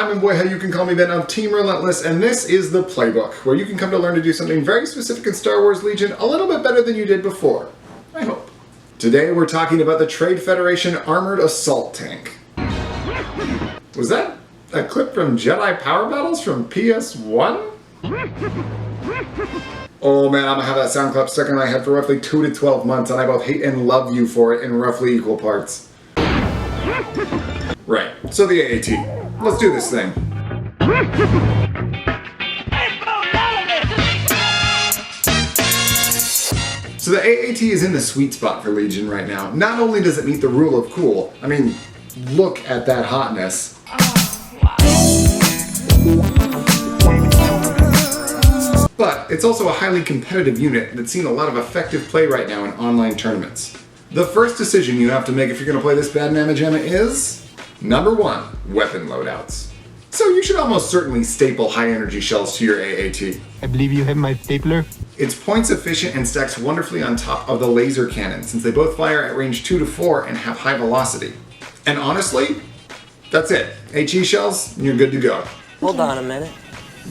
I'm Mbweha, you can call me Ben, I'm Team Relentless, and this is the Playbook, where you can come to learn to do something very specific in Star Wars Legion a little bit better than you did before. I hope. Today we're talking about the Trade Federation Armored Assault Tank. Was that a clip from Jedi Power Battles from PS1? Oh man, I'm gonna have that sound clip stuck in my head for roughly 2 to 12 months, and I both hate and love you for it in roughly equal parts. Right, so the AAT. Let's do this thing. So the AAT is in the sweet spot for Legion right now. Not only does it meet the rule of cool, I mean, look at that hotness. But it's also a highly competitive unit that's seen a lot of effective play right now in online tournaments. The first decision you have to make if you're going to play this bad mamma jamma is, number 1, weapon loadouts. So you should almost certainly staple high energy shells to your AAT. I believe you have my stapler. It's points efficient and stacks wonderfully on top of the laser cannon, since they both fire at range 2 to 4 and have high velocity. And honestly, that's it. HE shells, and you're good to go. Hold on a minute.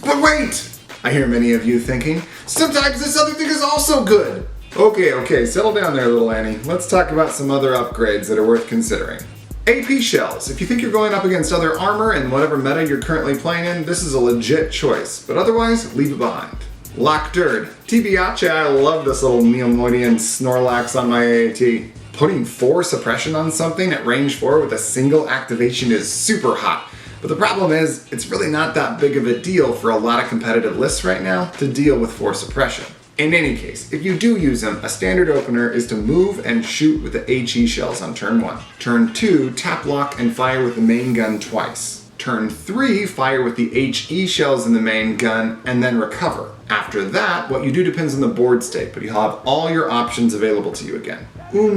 But wait! I hear many of you thinking, sometimes this other thing is also good. Okay, settle down there, little Annie. Let's talk about some other upgrades that are worth considering. AP shells. If you think you're going up against other armor and whatever meta you're currently playing in, this is a legit choice, but otherwise, leave it behind. Lockdird. TBH, I love this little Neomoidian Snorlax on my AAT. Putting 4 suppression on something at range 4 with a single activation is super hot. But the problem is, it's really not that big of a deal for a lot of competitive lists right now to deal with 4 suppression. In any case, if you do use them, a standard opener is to move and shoot with the HE shells on turn 1. Turn 2, tap lock and fire with the main gun twice. Turn 3, fire with the HE shells in the main gun and then recover. After that, what you do depends on the board state, but you'll have all your options available to you again.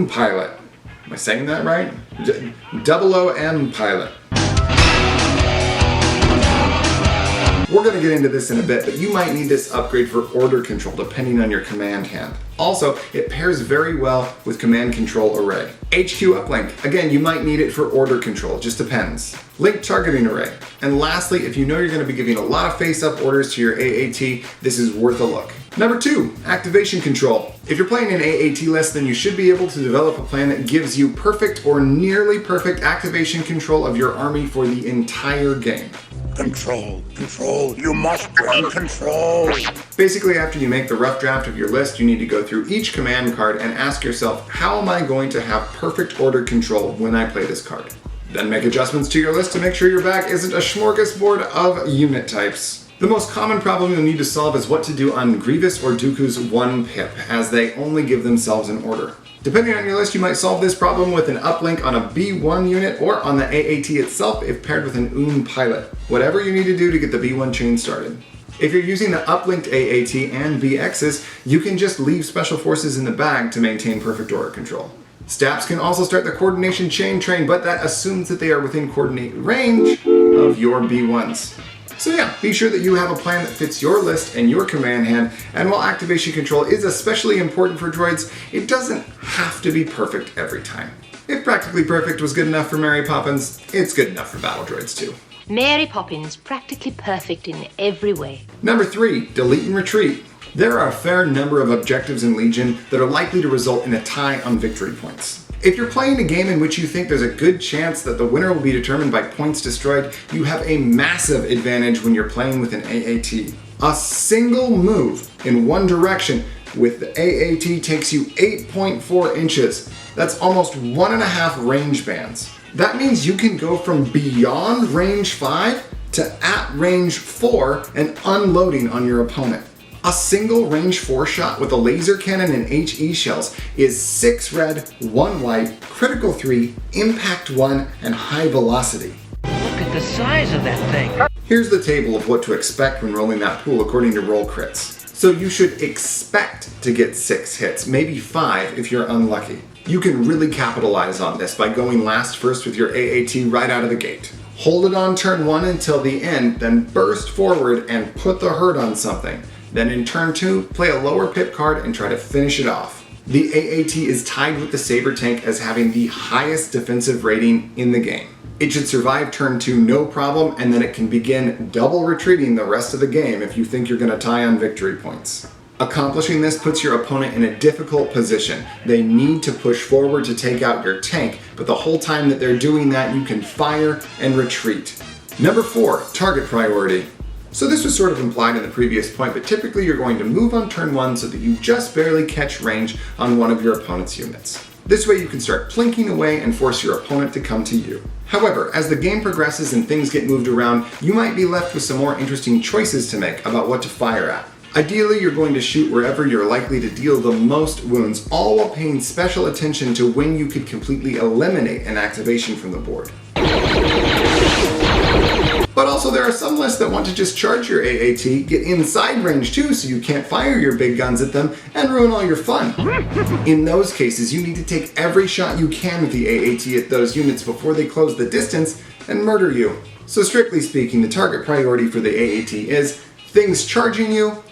Pilot. Am I saying that right? OOM pilot. We're going to get into this in a bit, but you might need this upgrade for order control depending on your command hand. Also, it pairs very well with command control array. HQ uplink. Again, you might need it for order control, just depends. Link targeting array. And lastly, if you know you're going to be giving a lot of face-up orders to your AAT, this is worth a look. Number 2, activation control. If you're playing an AAT list, then you should be able to develop a plan that gives you perfect or nearly perfect activation control of your army for the entire game. Control, you must gain control. Basically, after you make the rough draft of your list, you need to go through each command card and ask yourself, how am I going to have perfect order control when I play this card? Then make adjustments to your list to make sure your back isn't a smorgasbord of unit types. The most common problem you'll need to solve is what to do on Grievous or Dooku's 1 pip, as they only give themselves an order. Depending on your list, you might solve this problem with an uplink on a B1 unit or on the AAT itself if paired with an pilot. Whatever you need to do to get the B1 chain started. If you're using the uplinked AAT and BXs, you can just leave special forces in the bag to maintain perfect order control. Stabs can also start the coordination chain train, but that assumes that they are within coordinate range of your B1s. So yeah, be sure that you have a plan that fits your list and your command hand, and while activation control is especially important for droids, it doesn't have to be perfect every time. If practically perfect was good enough for Mary Poppins, it's good enough for battle droids too. Mary Poppins, practically perfect in every way. Number 3, delete and retreat. There are a fair number of objectives in Legion that are likely to result in a tie on victory points. If you're playing a game in which you think there's a good chance that the winner will be determined by points destroyed, you have a massive advantage when you're playing with an AAT. A single move in one direction with the AAT takes you 8.4 inches. That's almost 1.5 range bands. That means you can go from beyond range 5 to at range 4 and unloading on your opponent. A single range 4 shot with a laser cannon and HE shells is 6 red, 1 white, critical 3, impact 1, and high velocity. Look at the size of that thing. Here's the table of what to expect when rolling that pool according to roll crits. So you should expect to get 6 hits, maybe 5 if you're unlucky. You can really capitalize on this by going last first with your AAT right out of the gate. Hold it on turn 1 until the end, then burst forward and put the hurt on something. Then in turn 2, play a lower pip card and try to finish it off. The AAT is tied with the Saber Tank as having the highest defensive rating in the game. It should survive turn 2 no problem, and then it can begin double retreating the rest of the game if you think you're going to tie on victory points. Accomplishing this puts your opponent in a difficult position. They need to push forward to take out your tank, but the whole time that they're doing that, you can fire and retreat. Number 4, target priority. So this was sort of implied in the previous point, but typically you're going to move on turn 1 so that you just barely catch range on one of your opponent's units. This way you can start plinking away and force your opponent to come to you. However, as the game progresses and things get moved around, you might be left with some more interesting choices to make about what to fire at. Ideally, you're going to shoot wherever you're likely to deal the most wounds, all while paying special attention to when you could completely eliminate an activation from the board. But also there are some lists that want to just charge your AAT, get inside range too so you can't fire your big guns at them, and ruin all your fun. In those cases, you need to take every shot you can with the AAT at those units before they close the distance and murder you. So strictly speaking, the target priority for the AAT is things charging you,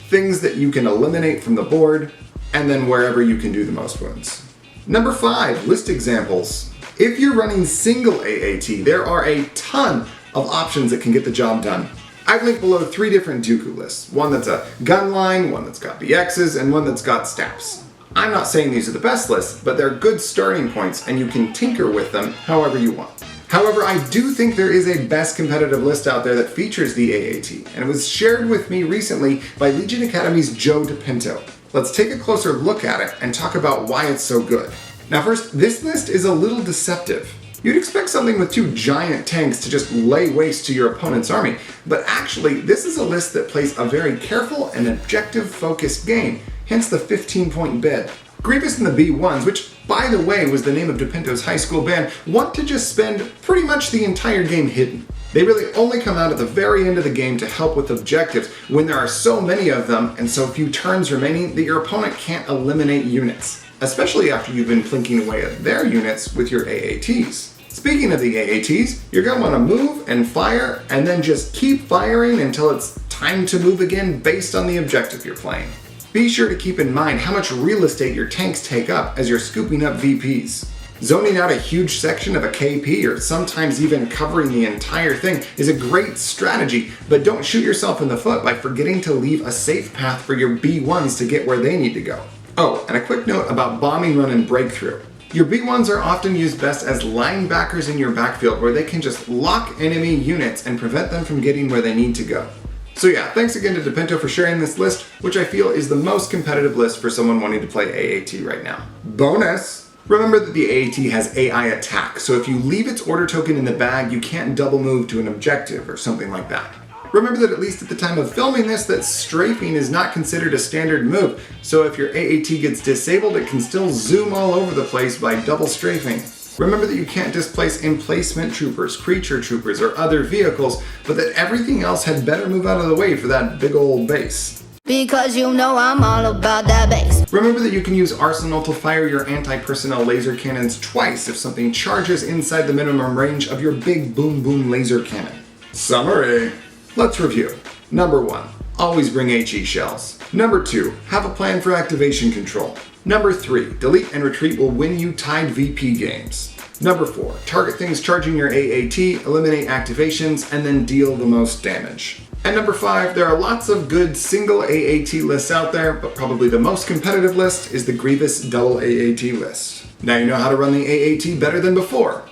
things that you can eliminate from the board, and then wherever you can do the most wounds. Number 5, list examples. If you're running single AAT, there are a ton of options that can get the job done. I've linked below 3 different Dooku lists. One that's a gun line, one that's got BXs, and one that's got staps. I'm not saying these are the best lists, but they're good starting points and you can tinker with them however you want. However, I do think there is a best competitive list out there that features the AAT, and it was shared with me recently by Legion Academy's Joe DePinto. Let's take a closer look at it and talk about why it's so good. Now first, this list is a little deceptive. You'd expect something with 2 giant tanks to just lay waste to your opponent's army, but actually this is a list that plays a very careful and objective-focused game, hence the 15-point bid. Grievous and the B1s, which by the way was the name of DePinto's high school band, want to just spend pretty much the entire game hidden. They really only come out at the very end of the game to help with objectives when there are so many of them and so few turns remaining that your opponent can't eliminate units, especially after you've been plinking away at their units with your AATs. Speaking of the AATs, you're going to want to move and fire and then just keep firing until it's time to move again based on the objective you're playing. Be sure to keep in mind how much real estate your tanks take up as you're scooping up VPs. Zoning out a huge section of a KP or sometimes even covering the entire thing is a great strategy, but don't shoot yourself in the foot by forgetting to leave a safe path for your B1s to get where they need to go. Oh, and a quick note about bombing run and breakthrough. Your B1s are often used best as linebackers in your backfield where they can just lock enemy units and prevent them from getting where they need to go. So yeah, thanks again to DePinto for sharing this list, which I feel is the most competitive list for someone wanting to play AAT right now. Bonus! Remember that the AAT has AI attack, so if you leave its order token in the bag, you can't double move to an objective or something like that. Remember that at least at the time of filming this, that strafing is not considered a standard move, so if your AAT gets disabled, it can still zoom all over the place by double strafing. Remember that you can't displace emplacement troopers, creature troopers, or other vehicles, but that everything else had better move out of the way for that big old base. Because you know I'm all about that bass. Remember that you can use Arsenal to fire your anti-personnel laser cannons twice if something charges inside the minimum range of your big boom boom laser cannon. Summary. Let's review. Number 1, always bring HE shells. Number 2, have a plan for activation control. Number 3, delete and retreat will win you tied VP games. Number 4, target things charging your AAT, eliminate activations, and then deal the most damage. And number 5, there are lots of good single AAT lists out there, but probably the most competitive list is the Grievous Double AAT list. Now you know how to run the AAT better than before.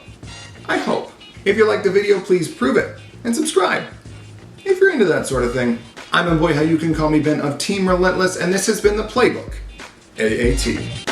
I hope. If you liked the video, please prove it, and subscribe. If you're into that sort of thing. I'm Mbweha, you can call me Ben of Team Relentless, and this has been the Playbook AAT.